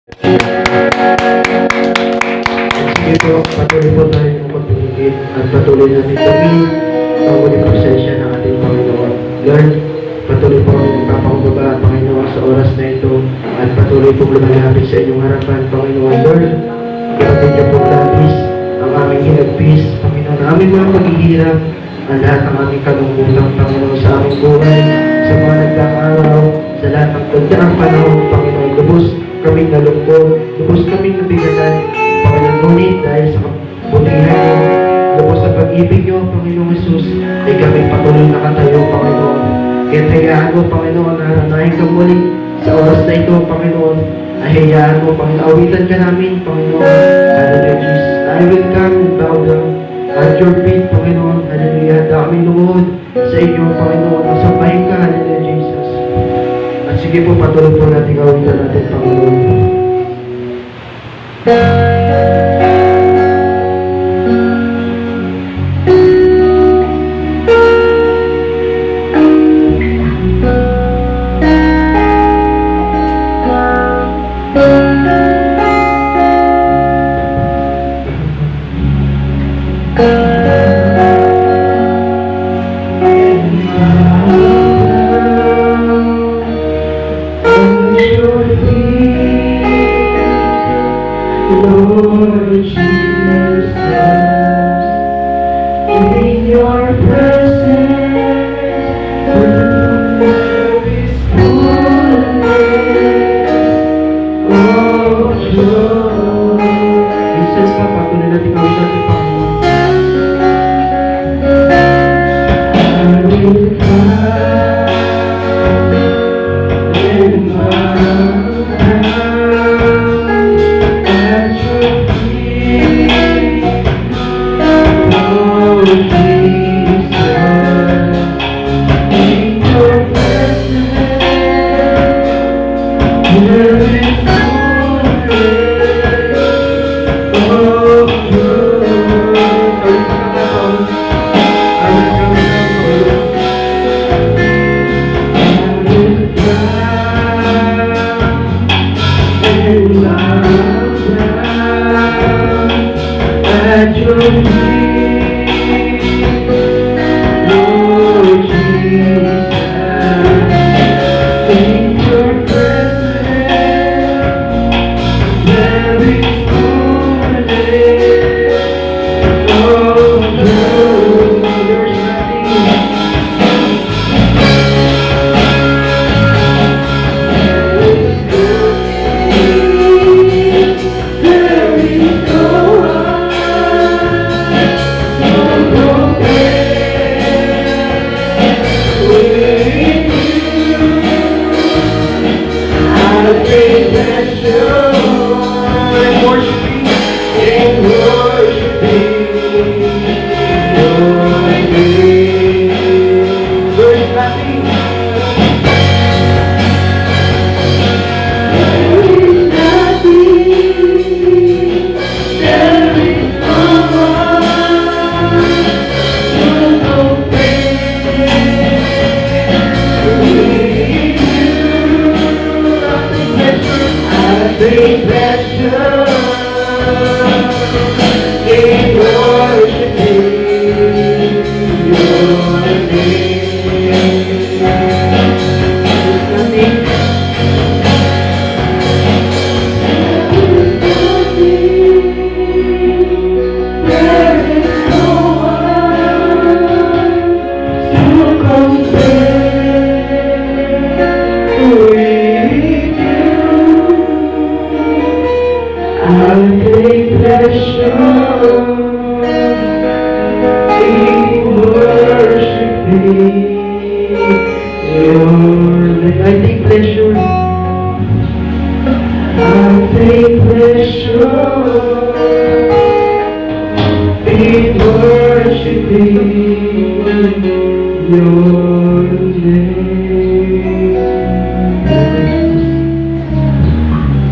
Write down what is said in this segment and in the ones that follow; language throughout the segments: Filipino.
Sige po, patuloy po tayo ng pagpipigit at patuloy natin kami ang muling prosesya ng ating Panginoon. Lord, patuloy po kami nagpapakumbaba, Panginoon, sa oras na ito at patuloy po lumalapit sa inyong harapan, Panginoon. Lord, kapatid niyo po labis ang aming hinagpis, Panginoon, ang aming mga paghihirap, ang lahat ng aming kalungkutan, Panginoon, sa aming buhay, sa mga nagdaang araw, sa lahat ng tagdaang panahon, Panginoon. Lubos kaming nalungkot, lubos kaming nabigatan, Panginoon, ngunit dahil sa kabutihan niyo, lubos sa pag-ibig niyo, Panginoon Jesus, ay kami patuloy nakatayo, Panginoon. Kaya hayaan mo, Panginoon, na nanahin ka muli sa oras na ito, Panginoon. Hayaan mo, Panginoon, awitan ka namin, Panginoon. Hallelujah, Jesus. I will come and bow down at your feet, Panginoon. Hallelujah. Handa kami lumuhod sa inyo, Panginoon. Masambahin ka, Hallelujah, Jesus. At sige po, patuloy po natin awitan natin, Panginoon. Lord Jesus, in your presence, there is fullness of joy. Minsan pa, patuloy natin kami natin, Panginoon. I will cry in my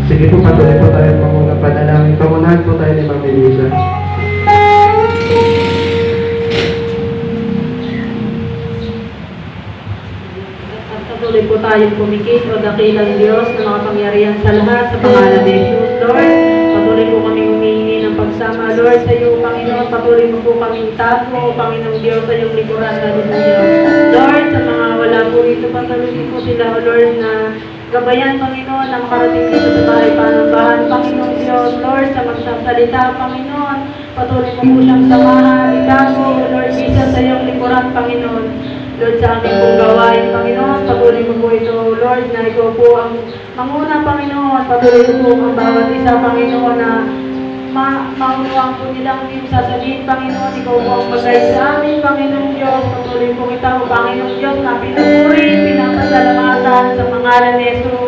Sige po, patuloy po tayo panguna panalangin. Pangunahan po tayo ni Mami Lisa. Patuloy patuloy po tayong pumikit o dakilang Diyos na makapangyarihan sa lahat sa pangalan ni Jesus, Lord. Patuloy po kami humihingi ng pagsama, Lord, sa iyo, Panginoon. Patuloy mo po kami itago, Panginoong Diyos, sa iyong likuran. Hallelujah. Lord, sa mga wala po dito, patuloy po sila, O Lord, na gabayan, Panginoon, na makarating dito sa bahay panambahan, Panginoong Diyos, Lord, sa magsasalita, Panginoon, patuloy mo po siyang samahan, itago, Lord Jesus, sa iyong likuran, Panginoon. Lord, sa aming pong gawain, Panginoon, patuloy mo po ito, Lord, na ikaw po ang manguna, Panginoon, patuloy mo po ang bawat isa, Panginoon, na maunawang po nilang hindi sasabihin, Panginoon, ikaw po ang bagay sa amin, Panginoong Diyos, patuloy po kita, Panginoong Diyos, na pinupuri, pinapasalamatan sa pangalan ni Jesus.